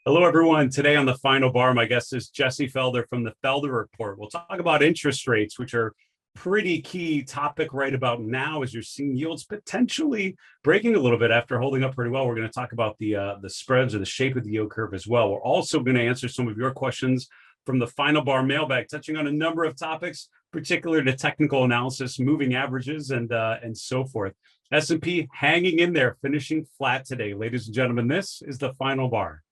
Hello, everyone. Today on the final bar, my guest is Jesse Felder from the Felder Report. We'll talk about interest rates, which are pretty key topic right about now as you're seeing yields potentially breaking a little bit after holding up pretty well. We're going to talk about the spreads or the shape of the yield curve as well. We're also going to answer some of your questions from the final bar mailbag, touching on a number of topics, particular to technical analysis, moving averages, and so forth. S&P hanging in there, finishing flat today. Ladies and gentlemen, this is the final bar.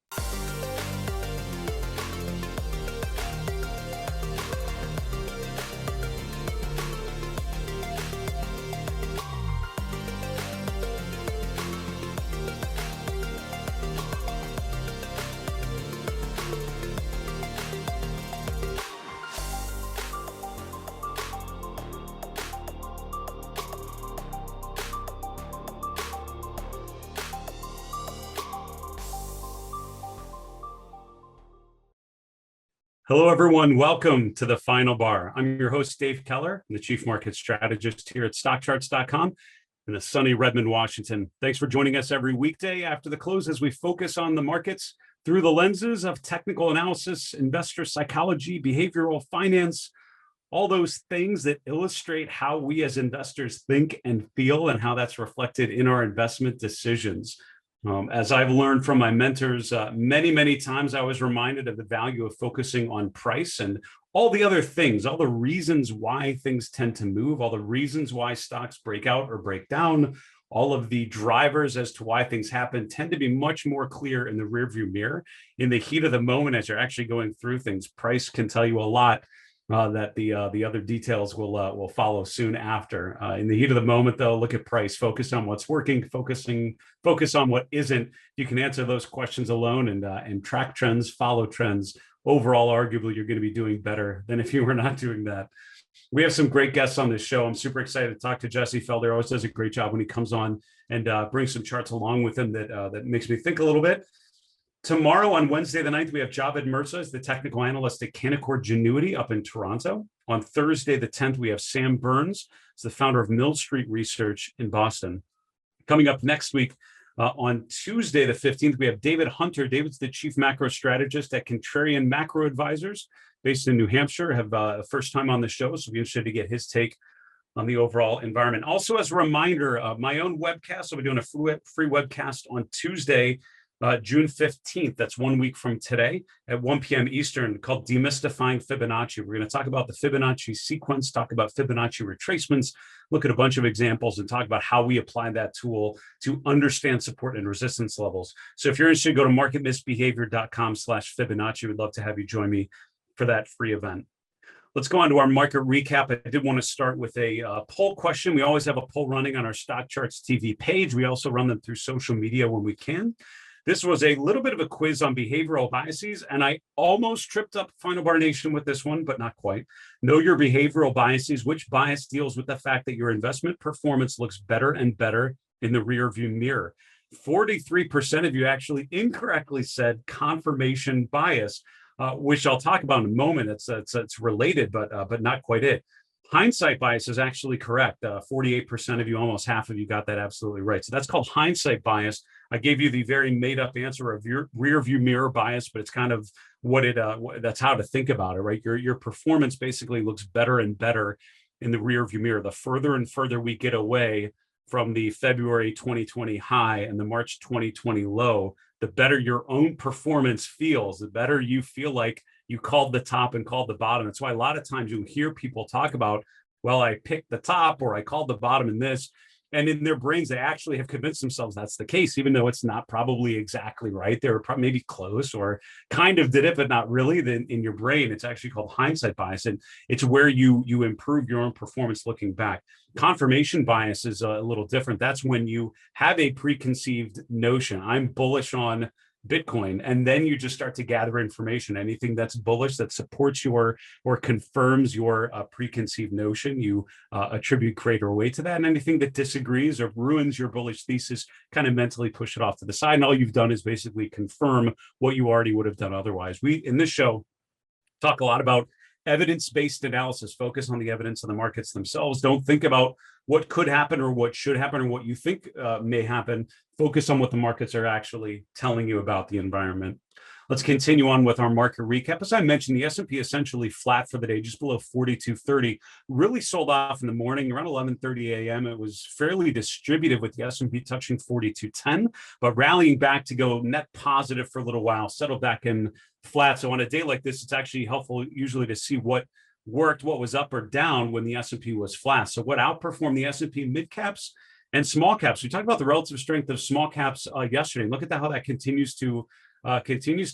Hello, everyone. Welcome to the final bar. I'm your host, Dave Keller. I'm the Chief Market Strategist here at StockCharts.com in the sunny Redmond, Washington. Thanks for joining us every weekday after the close as we focus on the markets through the lenses of technical analysis, investor psychology, behavioral finance, all those things that illustrate how we as investors think and feel and how that's reflected in our investment decisions. As I've learned from my mentors, many times I was reminded of the value of focusing on price and all the other things, all the reasons why things tend to move, all the reasons why stocks break out or break down, all of the drivers as to why things happen tend to be much more clear in the rearview mirror. In the heat of the moment, as you're actually going through things, price can tell you a lot. That the other details will follow soon after. In the heat of the moment, though, look at price, focus on what's working, focus on what isn't. You can answer those questions alone and track trends, follow trends. Overall, arguably, you're going to be doing better than if you were not doing that. We have some great guests on this show. I'm super excited to talk to Jesse Felder. Always does a great job when he comes on and brings some charts along with him that makes me think a little bit. Tomorrow, on Wednesday the 9th, we have Javed Mirza, the technical analyst at Canaccord Genuity up in Toronto. On Thursday the 10th, we have Sam Burns, the founder of Mill Street Research in Boston. Coming up next week, on Tuesday the 15th, we have David Hunter. David's the chief macro strategist at Contrarian Macro Advisors, based in New Hampshire. Have a first time on the show, so be interested to get his take on the overall environment. Also, as a reminder, my own webcast, I'll be doing a free webcast on Tuesday, June 15th, that's 1 week from today at 1 p.m. Eastern, called Demystifying Fibonacci. We're going to talk about the Fibonacci sequence, talk about Fibonacci retracements, look at a bunch of examples, and talk about how we apply that tool to understand support and resistance levels. So if you're interested, go to marketmisbehavior.com/Fibonacci. We'd love to have you join me for that free event. Let's go on to our market recap. I did want to start with a poll question. We always have a poll running on our StockCharts TV page. We also run them through social media when we can. This was a little bit of a quiz on behavioral biases, and I almost tripped up Final Bar Nation with this one, but not quite. Know your behavioral biases. Which bias deals with the fact that your investment performance looks better and better in the rearview mirror? 43% of you actually incorrectly said confirmation bias, which I'll talk about in a moment. It's related, but not quite it. Hindsight bias is actually correct. 48% of you, almost half of you, got that absolutely right. So that's called hindsight bias. I gave you the very made-up answer of your rear view mirror bias, but it's kind of that's how to think about it, right? Your performance basically looks better and better in the rear view mirror. The further and further we get away from the February 2020 high and the March 2020 low, the better your own performance feels, the better you feel like you called the top and called the bottom. That's why a lot of times you hear people talk about, well, I picked the top or I called the bottom in this. And in their brains, they actually have convinced themselves that's the case, even though it's not probably exactly right. They were maybe close or kind of did it, but not really. Then in your brain, it's actually called hindsight bias. And it's where you improve your own performance looking back. Confirmation bias is a little different. That's when you have a preconceived notion. I'm bullish on Bitcoin, and then you just start to gather information. Anything that's bullish, that supports your or confirms your preconceived notion, you attribute greater weight to that. And anything that disagrees or ruins your bullish thesis, kind of mentally push it off to the side. And all you've done is basically confirm what you already would have done otherwise. We, in this show, talk a lot about evidence-based analysis. Focus on the evidence of the markets themselves. Don't think about what could happen or what should happen or what you think may happen. Focus on what the markets are actually telling you about the environment. Let's continue on with our market recap. As I mentioned, the S&P essentially flat for the day, just below 4230. Really sold off in the morning around 11:30 a.m. It was fairly distributive with the S&P touching 4210, but rallying back to go net positive for a little while, settled back in flat. So on a day like this, it's actually helpful usually to see what worked, what was up or down when the S&P was flat. So what outperformed the S&P? Mid caps and small caps. We talked about the relative strength of small caps yesterday. Look at how that continues to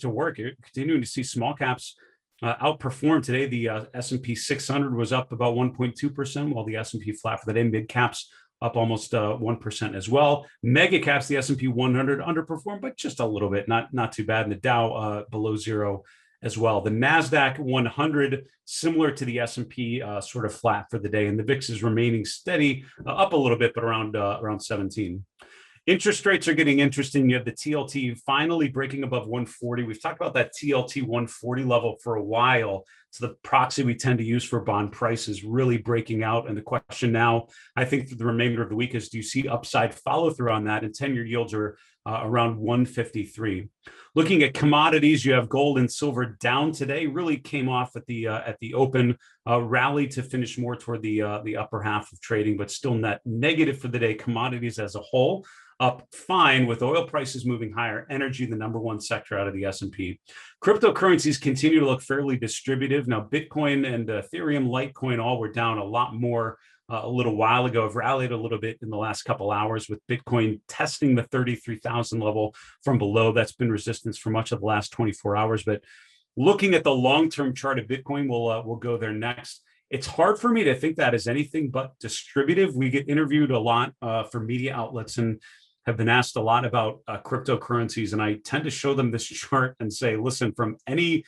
work. You're continuing to see small caps outperform today. The S&P 600 was up about 1.2%, while the S&P flat for the day. Mid caps up almost 1% as well. Mega caps, the S&P 100 underperformed, but just a little bit, not too bad. And the Dow below zero as well. The NASDAQ 100, similar to the S&P, sort of flat for the day. And the VIX is remaining steady, up a little bit, but around 17. Interest rates are getting interesting. You have the TLT finally breaking above 140. We've talked about that TLT 140 level for a while. It's the proxy we tend to use for bond prices really breaking out. And the question now, I think for the remainder of the week is, do you see upside follow through on that? And 10-year yields are around 153. Looking at commodities, you have gold and silver down today. Really came off at the open, rally to finish more toward the upper half of trading, but still net negative for the day. Commodities as a whole up fine, with oil prices moving higher. Energy, the number one sector out of the S&P. Cryptocurrencies continue to look fairly distributive. Now, Bitcoin and Ethereum, Litecoin, all were down a lot more a little while ago. Have rallied a little bit in the last couple hours, with Bitcoin testing the 33,000 level from below. That's been resistance for much of the last 24 hours. But looking at the long-term chart of Bitcoin, we'll go there next. It's hard for me to think that is anything but distributive. We get interviewed a lot for media outlets and have been asked a lot about cryptocurrencies, and I tend to show them this chart and say, listen, from any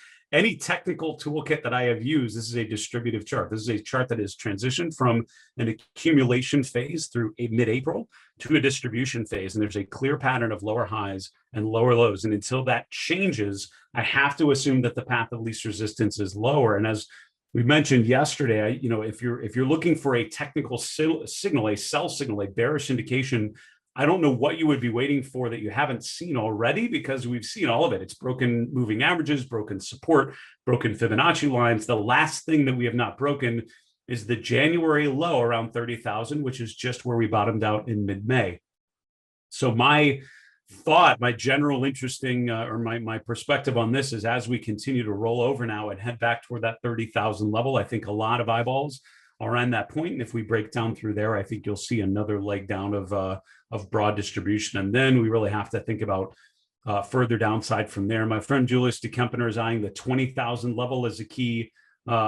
technical toolkit that I have used, this is a distributive chart. This is a chart that has transitioned from an accumulation phase through mid-April to a distribution phase, and there's a clear pattern of lower highs and lower lows, and until that changes, I have to assume that the path of least resistance is lower. And as we mentioned yesterday, if you're looking for a technical signal, a sell signal, a bearish indication, I don't know what you would be waiting for that you haven't seen already, because we've seen all of it. It's broken moving averages, broken support, broken Fibonacci lines. The last thing that we have not broken is the January low around 30,000, which is just where we bottomed out in mid-May. So my general interesting or my perspective on this is, as we continue to roll over now and head back toward that 30,000 level, I think a lot of eyeballs are on that point. And if we break down through there, I think you'll see another leg down of broad distribution. And then we really have to think about further downside from there. My friend Julius de Kempener is eyeing the 20,000 level as a key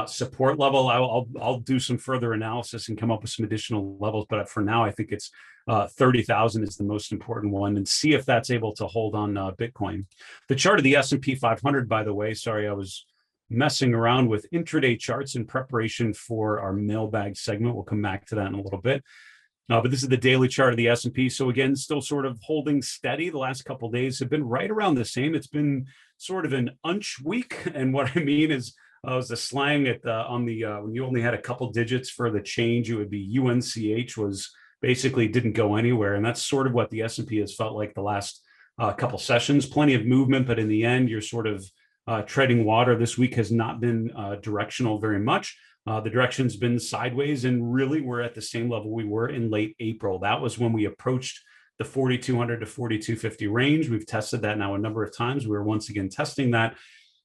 support level. I'll do some further analysis and come up with some additional levels, but for now, I think it's 30,000 is the most important one, and see if that's able to hold on Bitcoin. The chart of the S&P 500, by the way, sorry, I was messing around with intraday charts in preparation for our mailbag segment. We'll come back to that in a little bit. But this is the daily chart of the S&P. So again, still sort of holding steady. The last couple of days have been right around the same. It's been sort of an unch week. And what I mean is, was the slang when you only had a couple digits for the change, it would be UNCH, was basically didn't go anywhere. And that's sort of what the S&P has felt like the last couple sessions. Plenty of movement, but in the end, you're sort of treading water. This week has not been directional very much. The direction's been sideways, and really we're at the same level we were in late April. That was when we approached the 4,200 to 4,250 range. We've tested that now a number of times. We're once again testing that.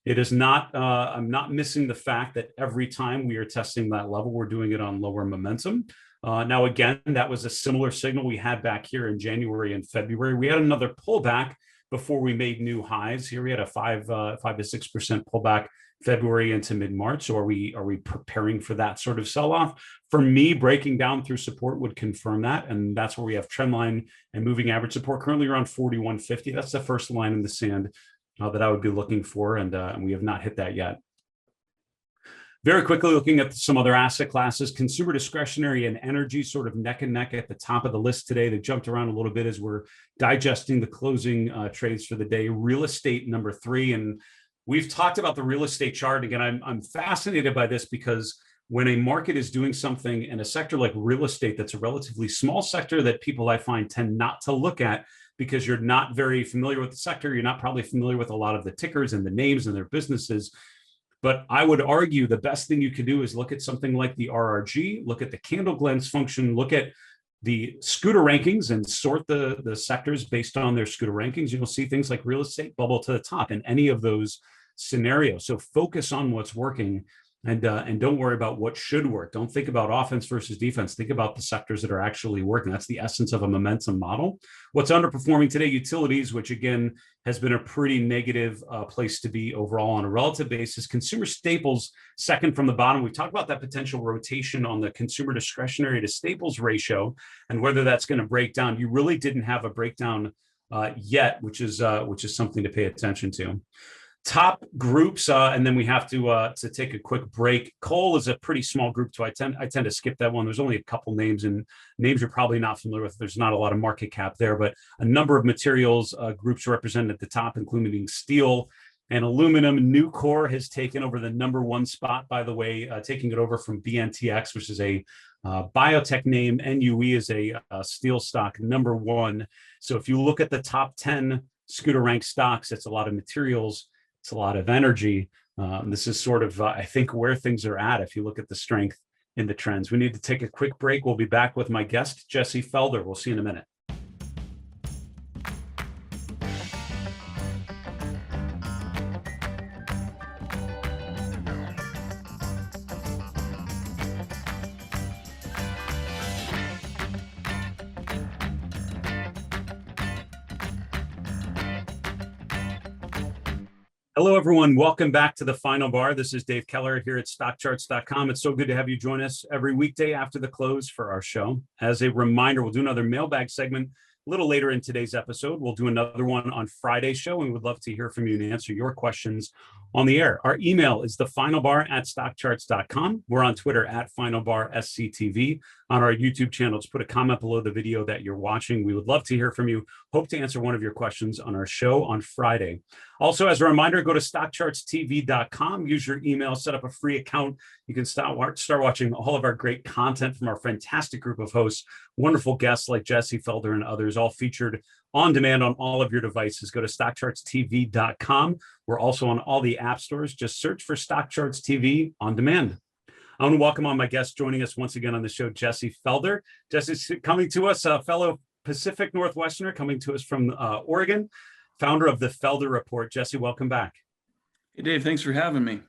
It is not, I'm not missing the fact that every time we are testing that level, we're doing it on lower momentum. Now, again, that was a similar signal we had back here in January and February. We had another pullback before we made new highs. Here we had a 5 to 6% pullback February into mid-March. So are we preparing for that sort of sell-off? For me, breaking down through support would confirm that. And that's where we have trend line and moving average support currently around 4150. That's the first line in the sand that I would be looking for. And we have not hit that yet. Very quickly, looking at some other asset classes, consumer discretionary and energy sort of neck and neck at the top of the list today. They jumped around a little bit as we're digesting the closing trades for the day. Real estate number 3. And we've talked about the real estate chart. Again, I'm fascinated by this because when a market is doing something in a sector like real estate, that's a relatively small sector that people I find tend not to look at, because you're not very familiar with the sector. You're not probably familiar with a lot of the tickers and the names and their businesses. But I would argue the best thing you can do is look at something like the RRG, look at the candle length function, look at the scooter rankings and sort the sectors based on their scooter rankings. You'll see things like real estate bubble to the top in any of those scenarios. So focus on what's working and don't worry about what should work. Don't think about offense versus defense. Think about the sectors that are actually working. That's the essence of a momentum model. What's underperforming today? Utilities, which again has been a pretty negative place to be overall on a relative basis. Consumer staples, second from the bottom. We talked about that potential rotation on the consumer discretionary to staples ratio and whether that's going to break down. You really didn't have a breakdown yet, which is something to pay attention to. Top groups, and then we have to take a quick break. Coal is a pretty small group, so I tend to skip that one. There's only a couple names, and names you're probably not familiar with. There's not a lot of market cap there, but a number of materials groups represented at the top, including steel and aluminum. Nucor has taken over the #1 spot, by the way, taking it over from BNTX, which is a biotech name. NUE is a steel stock #1. So if you look at the top 10 scooter rank stocks, it's a lot of materials. It's a lot of energy. This is sort of, I think, where things are at if you look at the strength in the trends. We need to take a quick break. We'll be back with my guest, Jesse Felder. We'll see you in a minute. Hello, everyone. Welcome back to the Final Bar. This is Dave Keller here at StockCharts.com. It's so good to have you join us every weekday after the close for our show. As a reminder, we'll do another mailbag segment a little later in today's episode. We'll do another one on Friday's show, and we'd love to hear from you and answer your questions on the air. Our email is thefinalbar@stockcharts.com. We're on Twitter @FinalBarSCTV. On our YouTube channel, just put a comment below the video that you're watching. We would love to hear from you. Hope to answer one of your questions on our show on Friday. Also, as a reminder, go to StockChartsTV.com. Use your email, set up a free account. You can start watching all of our great content from our fantastic group of hosts, wonderful guests like Jesse Felder and others, all featured on demand on all of your devices. Go to StockChartsTV.com. We're also on all the app stores. Just search for StockCharts TV on demand. I want to welcome on my guest joining us once again on the show, Jesse Felder. Jesse's coming to us, a fellow Pacific Northwesterner coming to us from Oregon, founder of the Felder Report. Jesse, welcome back. Hey, Dave, thanks for having me.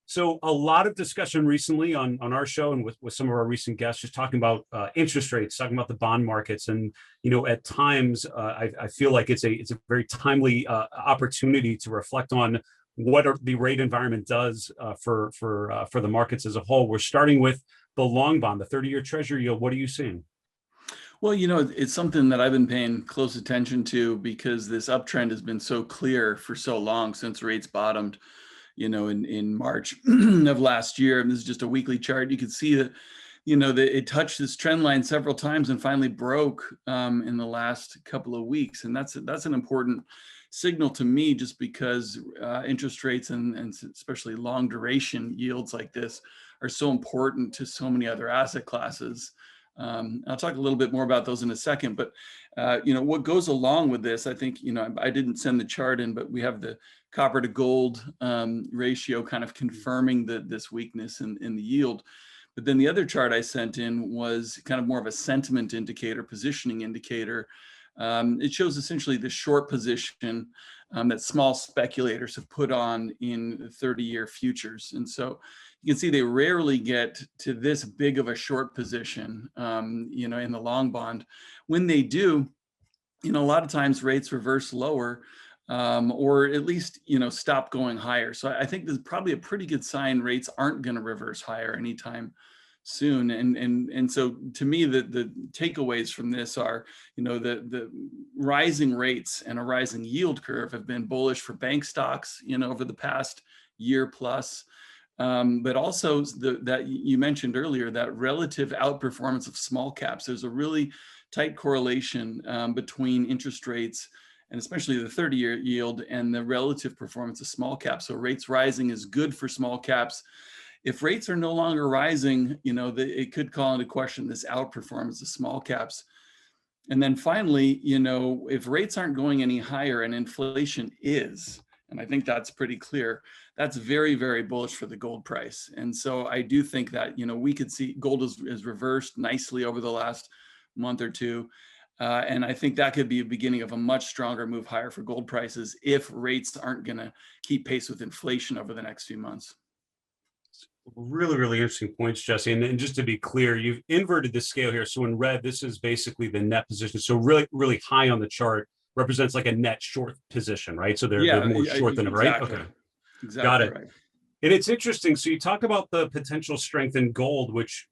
So a lot of discussion recently on our show and with some of our recent guests, just talking about interest rates, talking about the bond markets. And, you know, at times I feel like it's a very timely opportunity to reflect on what the rate environment does for the markets as a whole. We're starting with the long bond, the 30-year Treasury yield. What are you seeing? Well, you know, it's something that I've been paying close attention to because this uptrend has been so clear for so long since rates bottomed, you know, in March of last year. And this is just a weekly chart. You can see that, you know, that it touched this trend line several times and finally broke in the last couple of weeks. And that's an important signal to me, just because interest rates and especially long duration yields like this are so important to so many other asset classes. I'll talk a little bit more about those in a second, but you know, what goes along with this, I think, you know, I didn't send the chart in, but we have the copper to gold ratio kind of confirming this weakness in the yield. But then the other chart I sent in was kind of more of a sentiment indicator, positioning indicator. It shows essentially the short position that small speculators have put on in 30-year futures. And so you can see they rarely get to this big of a short position, you know, in the long bond. When they do, you know, a lot of times rates reverse lower or at least, you know, stop going higher. So I think this is probably a pretty good sign rates aren't going to reverse higher anytime soon. And so to me, the takeaways from this are, you know, the rising rates and a rising yield curve have been bullish for bank stocks, you know, over the past year plus. But also that you mentioned earlier, that relative outperformance of small caps. There's a really tight correlation between interest rates and especially the 30-year yield and the relative performance of small caps. So rates rising is good for small caps. If rates are no longer rising, you know, it could call into question this outperformance of small caps. And then finally, if rates aren't going any higher and inflation is, and I think that's pretty clear, that's very, very bullish for the gold price. And so I do think that, we could see gold is reversed nicely over the last month or two. And I think that could be a beginning of a much stronger move higher for gold prices if rates aren't going to keep pace with inflation over the next few months. Really, really interesting points, Jesse. And just to be clear, you've inverted the scale here. So in red, this is basically the net position. So really, really high on the chart represents like a net short position, right? So they're more short than it, right? Exactly. Okay, Exactly. got it. Right. And it's interesting. So you talk about the potential strength in gold, which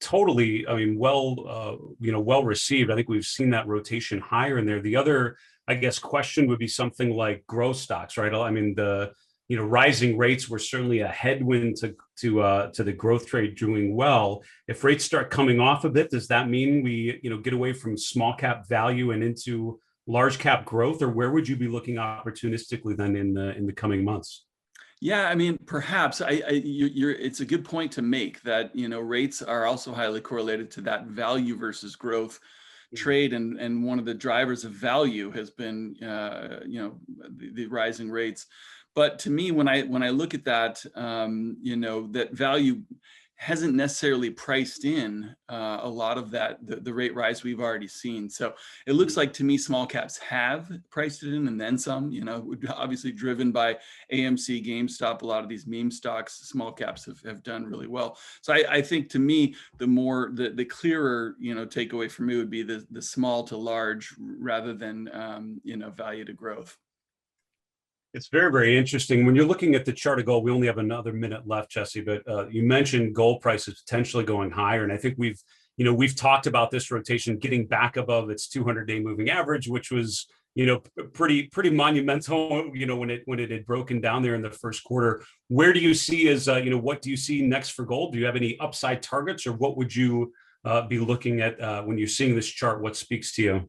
totally, well received. I think we've seen that rotation higher in there. The other, I guess, question would be something like growth stocks, right? I mean, the rising rates were certainly a headwind to the growth trade doing well. If rates start coming off a bit, does that mean we get away from small cap value and into large cap growth, or where would you be looking opportunistically then in the coming months? Yeah, I mean, perhaps it's a good point to make that, rates are also highly correlated to that value versus growth trade. And one of the drivers of value has been, the rising rates. But to me, when I look at that, that value hasn't necessarily priced in a lot of that, the rate rise we've already seen. So it looks like to me, small caps have priced it in and then some, obviously driven by AMC, GameStop, a lot of these meme stocks, small caps have done really well. So I think to me, the clearer, takeaway for me would be the small to large rather than, value to growth. It's very, very interesting. When you're looking at the chart of gold, we only have another minute left, Jesse, but you mentioned gold prices potentially going higher. And I think we've talked about this rotation getting back above its 200-day moving average, which was, pretty monumental, when it had broken down there in the first quarter. Where do you see what do you see next for gold? Do you have any upside targets, or what would you be looking at when you're seeing this chart? What speaks to you?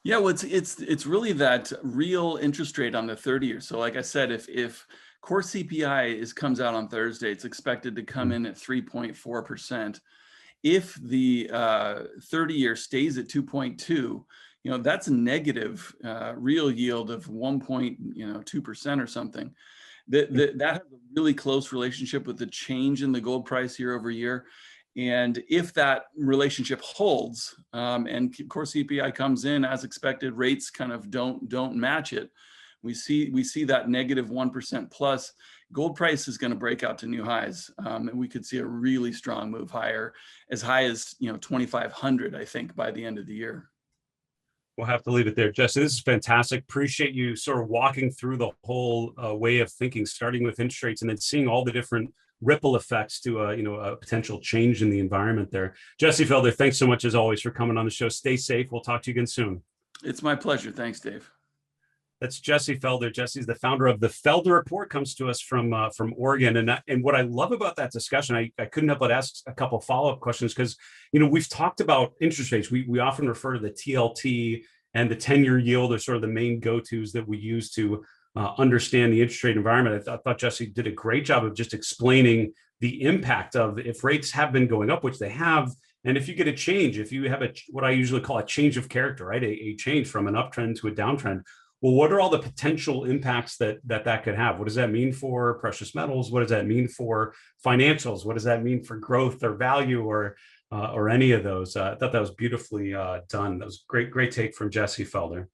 Yeah, well, it's really that real interest rate on the 30-year. So like I said, if core CPI comes out on Thursday, it's expected to come in at 3.4%. If the 30-year stays at 2.2, that's a negative real yield of 1.2% or something. That has a really close relationship with the change in the gold price year over year. And if that relationship holds, and core CPI comes in as expected, rates kind of don't match it, we see that negative 1% plus, gold price is going to break out to new highs, and we could see a really strong move higher, as high as 2,500, I think, by the end of the year. We'll have to leave it there, Jesse. This is fantastic. Appreciate you sort of walking through the whole way of thinking, starting with interest rates and then seeing all the different ripple effects to a potential change in the environment there. Jesse Felder, thanks so much as always for coming on the show. Stay safe. We'll talk to you again soon. It's my pleasure. Thanks, Dave. That's Jesse Felder. Jesse's the founder of the Felder Report, comes to us from Oregon. And what I love about that discussion, I couldn't help but ask a couple follow-up questions because, we've talked about interest rates. We often refer to the TLT and the 10-year yield as sort of the main go-tos that we use to understand the interest rate environment. I thought Jesse did a great job of just explaining the impact of if rates have been going up, which they have, and if you get a change, if you have what I usually call a change of character, right? A change from an uptrend to a downtrend. Well, what are all the potential impacts that could have? What does that mean for precious metals? What does that mean for financials? What does that mean for growth or value or any of those? I thought that was beautifully done. That was great take from Jesse Felder.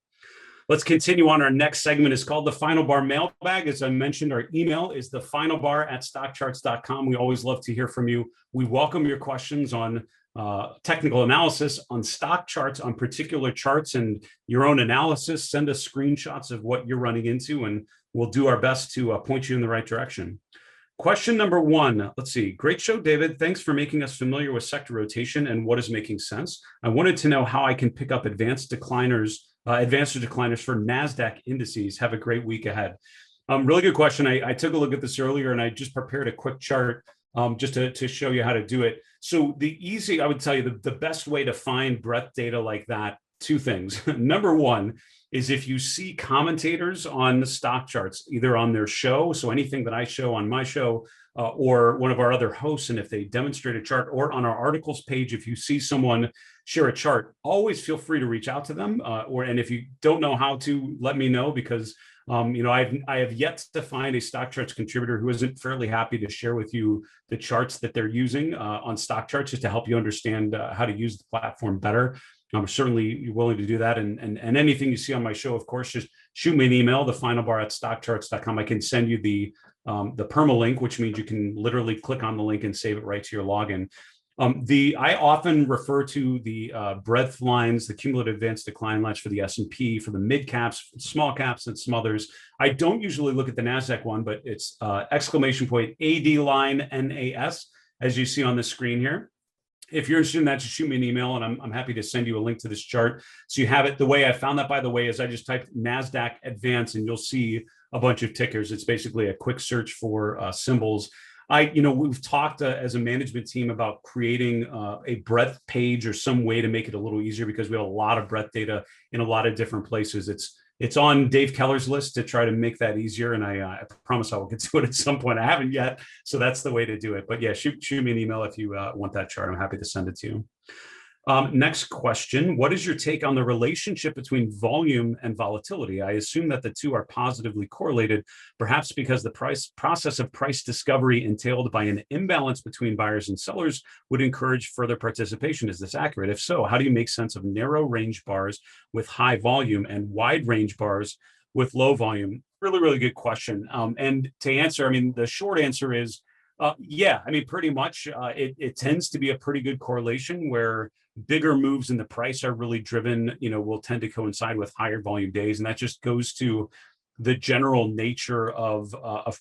Let's continue on. Our next segment is called the Final Bar Mailbag. As I mentioned, our email is thefinalbar@stockcharts.com. We always love to hear from you. We welcome your questions on technical analysis, on stock charts, on particular charts, and your own analysis. Send us screenshots of what you're running into, and we'll do our best to point you in the right direction. Question number one, let's see. Great show, David. Thanks for making us familiar with sector rotation and what is making sense. I wanted to know how I can pick up advanced decliners for NASDAQ indices. Have a great week ahead. Really good question. I took a look at this earlier and I just prepared a quick chart just to show you how to do it. So I would tell you the best way to find breadth data like that, two things. Number one is if you see commentators on the stock charts, either on their show, so anything that I show on my show, or one of our other hosts, and if they demonstrate a chart, or on our articles page, if you see someone share a chart, always feel free to reach out to them. And if you don't know how to, let me know, because I have yet to find a StockCharts contributor who isn't fairly happy to share with you the charts that they're using on StockCharts, just to help you understand how to use the platform better. I'm certainly willing to do that. And anything you see on my show, of course, just shoot me an email, thefinalbar@stockcharts.com. I can send you the permalink, which means you can literally click on the link and save it right to your login. I often refer to the breadth lines, the cumulative advanced decline lines for the S&P, for the mid caps, small caps, and some others. I don't usually look at the NASDAQ one, but it's exclamation point AD line NAS, as you see on the screen here. If you're interested in that, just shoot me an email, and I'm happy to send you a link to this chart so you have it. The way I found that, by the way, is I just typed NASDAQ Advance, and you'll see a bunch of tickers. It's basically a quick search for symbols. We've talked as a management team about creating a breadth page or some way to make it a little easier, because we have a lot of breadth data in a lot of different places. It's on Dave Keller's list to try to make that easier, and I promise I will get to it at some point. I haven't yet, so that's the way to do it. But yeah, shoot me an email if you want that chart. I'm happy to send it to you. Next question. What is your take on the relationship between volume and volatility? I assume that the two are positively correlated, perhaps because the process of price discovery entailed by an imbalance between buyers and sellers would encourage further participation. Is this accurate? If so, how do you make sense of narrow range bars with high volume and wide range bars with low volume? Really, really good question. And to answer, the short answer is, yeah, pretty much it tends to be a pretty good correlation where bigger moves in the price are really driven, will tend to coincide with higher volume days. And that just goes to the general nature of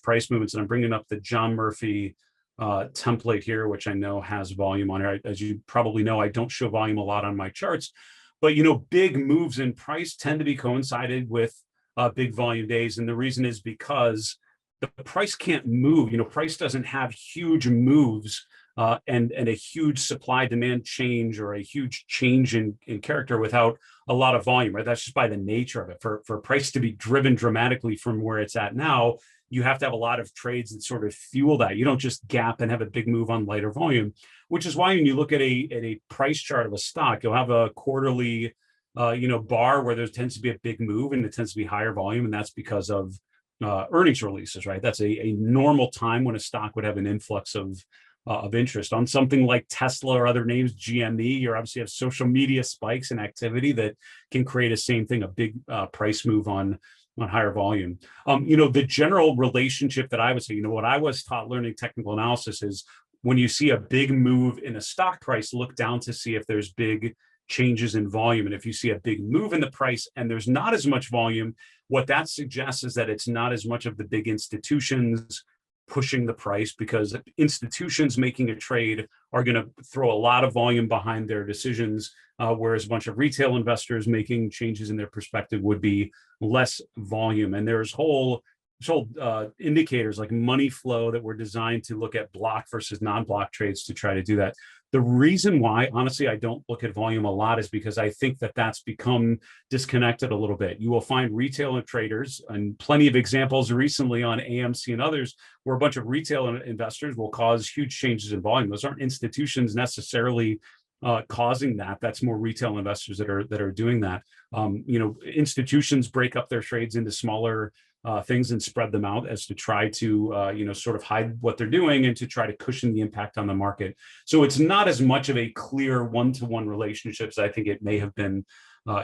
price movements. And I'm bringing up the John Murphy template here, which I know has volume on it. As you probably know, I don't show volume a lot on my charts, but big moves in price tend to be coincided with big volume days. And the reason is because the price can't move. Price doesn't have huge moves and a huge supply demand change or a huge change in character without a lot of volume, right? That's just by the nature of it. For price to be driven dramatically from where it's at now, you have to have a lot of trades that sort of fuel that. You don't just gap and have a big move on lighter volume, which is why when you look at a price chart of a stock, you'll have a quarterly bar where there tends to be a big move and it tends to be higher volume. And that's because of earnings releases, right? That's a normal time when a stock would have an influx of interest. On something like Tesla or other names, GME, you obviously have social media spikes and activity that can create a same thing, a big price move on higher volume. The general relationship that I would say, what I was taught learning technical analysis is when you see a big move in a stock price, look down to see if there's big changes in volume. And if you see a big move in the price and there's not as much volume, what that suggests is that it's not as much of the big institutions pushing the price, because institutions making a trade are going to throw a lot of volume behind their decisions, whereas a bunch of retail investors making changes in their perspective would be less volume. And there's whole indicators like money flow that were designed to look at block versus non-block trades to try to do that. The reason why, honestly, I don't look at volume a lot is because I think that that's become disconnected a little bit. You will find retail traders, and plenty of examples recently on AMC and others, where a bunch of retail investors will cause huge changes in volume. Those aren't institutions necessarily causing that. That's more retail investors that are doing that. Institutions break up their trades into smaller things and spread them out as to try to, sort of hide what they're doing and to try to cushion the impact on the market. So it's not as much of a clear one-to-one relationship as I think it may have been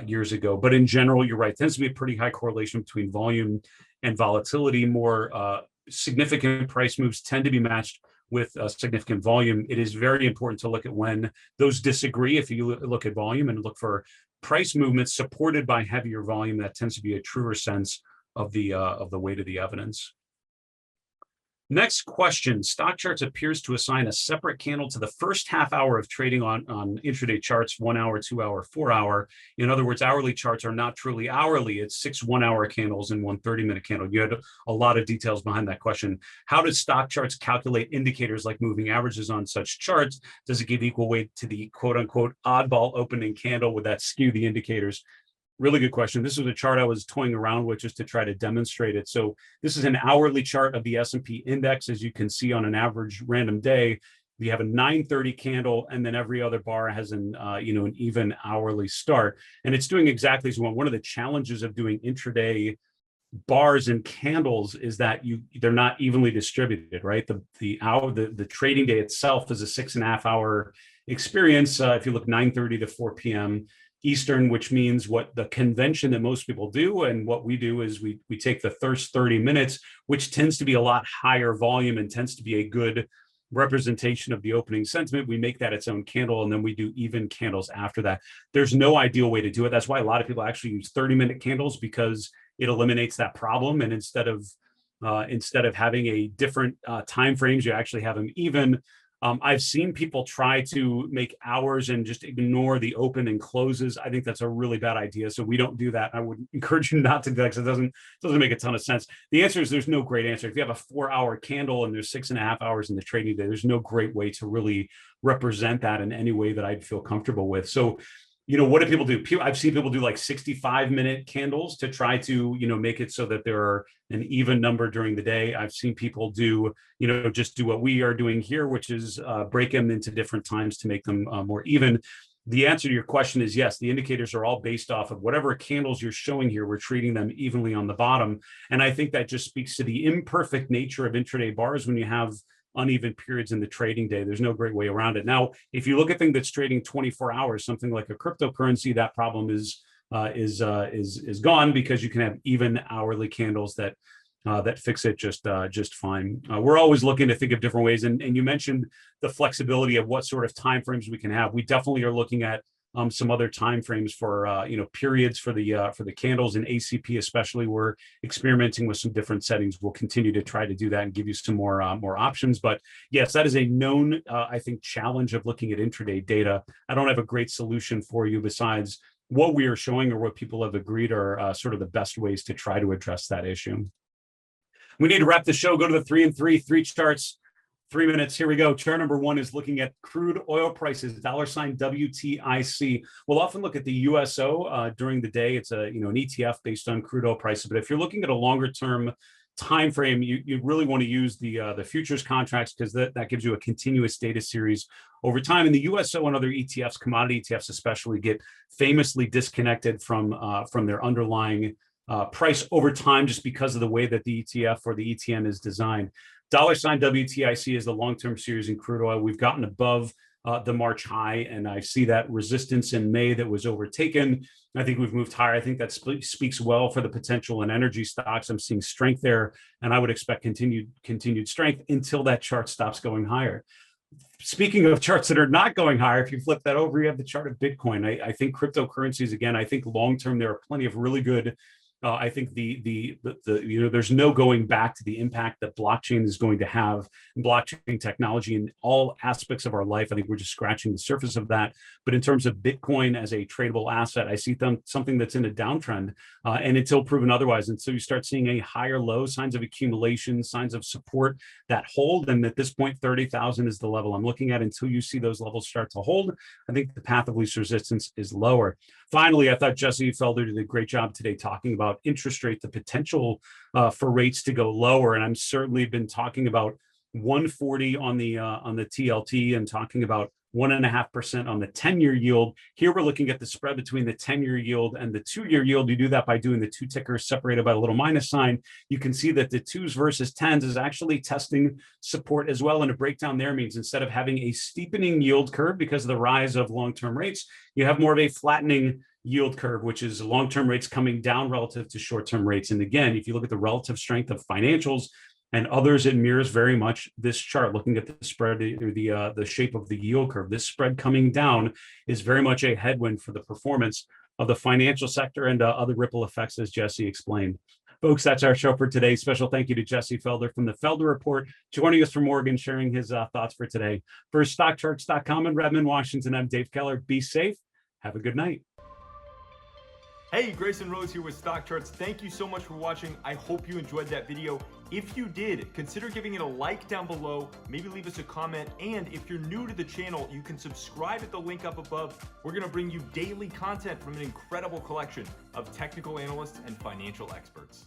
years ago. But in general, you're right. There tends to be a pretty high correlation between volume and volatility. More significant price moves tend to be matched with significant volume. It is very important to look at when those disagree. If you look at volume and look for price movements supported by heavier volume, that tends to be a truer sense of the weight of the evidence. Next question. StockCharts appears to assign a separate candle to the first half hour of trading on intraday charts, 1 hour, 2 hour, 4 hour. In other words, hourly charts are not truly hourly. It's 6 1-hour candles and 1 30-minute candle. You had a lot of details behind that question. How does StockCharts calculate indicators like moving averages on such charts? Does it give equal weight to the quote unquote oddball opening candle? Would that skew the indicators? Really good question. This was a chart I was toying around with just to try to demonstrate it. So this is an hourly chart of the S&P index. As you can see on an average random day, You have a 9:30 candle, and then every other bar has an even hourly start, and it's doing exactly as you want. One of the challenges of doing intraday bars and candles is that they're not evenly distributed, right? The trading day itself is a 6.5 hour experience. If you look 9:30 to 4 p.m. Eastern, which means what the convention that most people do and what we do is we take the first 30 minutes, which tends to be a lot higher volume and tends to be a good representation of the opening sentiment. We make that its own candle, and then we do even candles after that. There's no ideal way to do it. That's why a lot of people actually use 30-minute candles, because it eliminates that problem. And instead of having a different time frames, you actually have them even. I've seen people try to make hours and just ignore the open and closes. I think that's a really bad idea. So we don't do that. I would encourage you not to do that, because it doesn't make a ton of sense. The answer is there's no great answer. If you have a 4-hour candle and there's 6.5 hours in the trading day, there's no great way to really represent that in any way that I'd feel comfortable with. So, what do people do? I've seen people do like 65-minute candles to try to, make it so that there are an even number during the day. I've seen people do, just do what we are doing here, which is break them into different times to make them more even. The answer to your question is yes. The indicators are all based off of whatever candles you're showing here. We're treating them evenly on the bottom. And I think that just speaks to the imperfect nature of intraday bars when you have uneven periods in the trading day. There's no great way around it. Now, if you look at things that's trading 24 hours, something like a cryptocurrency, that problem is gone, because you can have even hourly candles that fix it just fine. We're always looking to think of different ways, and you mentioned the flexibility of what sort of time frames we can have. We definitely are looking at some other time frames for periods for the candles and ACP especially. We're experimenting with some different settings. We'll continue to try to do that and give you some more options. But yes, that is a known I think challenge of looking at intraday data. I don't have a great solution for you besides what we are showing or what people have agreed are sort of the best ways to try to address that issue. We need to wrap the show. Go to the 3 and 3 charts. 3 minutes. Here we go. Chart number 1 is looking at crude oil prices, $ WTIC. We'll often look at the USO during the day. It's an ETF based on crude oil prices. But if you're looking at a longer term time frame, you really want to use the futures contracts, because that gives you a continuous data series over time. And the USO and other ETFs, commodity ETFs especially, get famously disconnected from their underlying price over time, just because of the way that the ETF or the ETN is designed. $ WTIC is the long-term series in crude oil. We've gotten above the March high, and I see that resistance in May that was overtaken. I think we've moved higher. I think that speaks well for the potential in energy stocks. I'm seeing strength there, and I would expect continued strength until that chart stops going higher. Speaking of charts that are not going higher, if you flip that over, you have the chart of Bitcoin. I think cryptocurrencies, again, I think long-term there are plenty of really good. I think there's no going back to the impact that blockchain is going to have, and blockchain technology in all aspects of our life. I think we're just scratching the surface of that. But in terms of Bitcoin as a tradable asset, I see something that's in a downtrend, and until proven otherwise. And so you start seeing a higher low, signs of accumulation, signs of support that hold. And at this point, 30,000 is the level I'm looking at. Until you see those levels start to hold, I think the path of least resistance is lower. Finally, I thought Jesse Felder did a great job today talking about interest rate, the potential for rates to go lower. And I'm certainly been talking about 140 on the TLT and talking about 1.5% on the 10-year yield. Here we're looking at the spread between the 10-year yield and the 2-year yield. You do that by doing the two tickers separated by a little minus sign. You can see that the 2s versus 10s is actually testing support as well. And a breakdown there means instead of having a steepening yield curve because of the rise of long-term rates, you have more of a flattening yield curve, which is long-term rates coming down relative to short-term rates. And again, if you look at the relative strength of financials and others, it mirrors very much this chart. Looking at the spread or the shape of the yield curve, this spread coming down is very much a headwind for the performance of the financial sector and other ripple effects, as Jesse explained. Folks, that's our show for today. Special thank you to Jesse Felder from the Felder Report, joining us from Oregon, sharing his thoughts for today. For StockCharts.com in Redmond, Washington, I'm Dave Keller. Be safe. Have a good night. Hey, Grayson Rose here with StockCharts. Thank you so much for watching. I hope you enjoyed that video. If you did, consider giving it a like down below, maybe leave us a comment, and if you're new to the channel, you can subscribe at the link up above. We're gonna bring you daily content from an incredible collection of technical analysts and financial experts.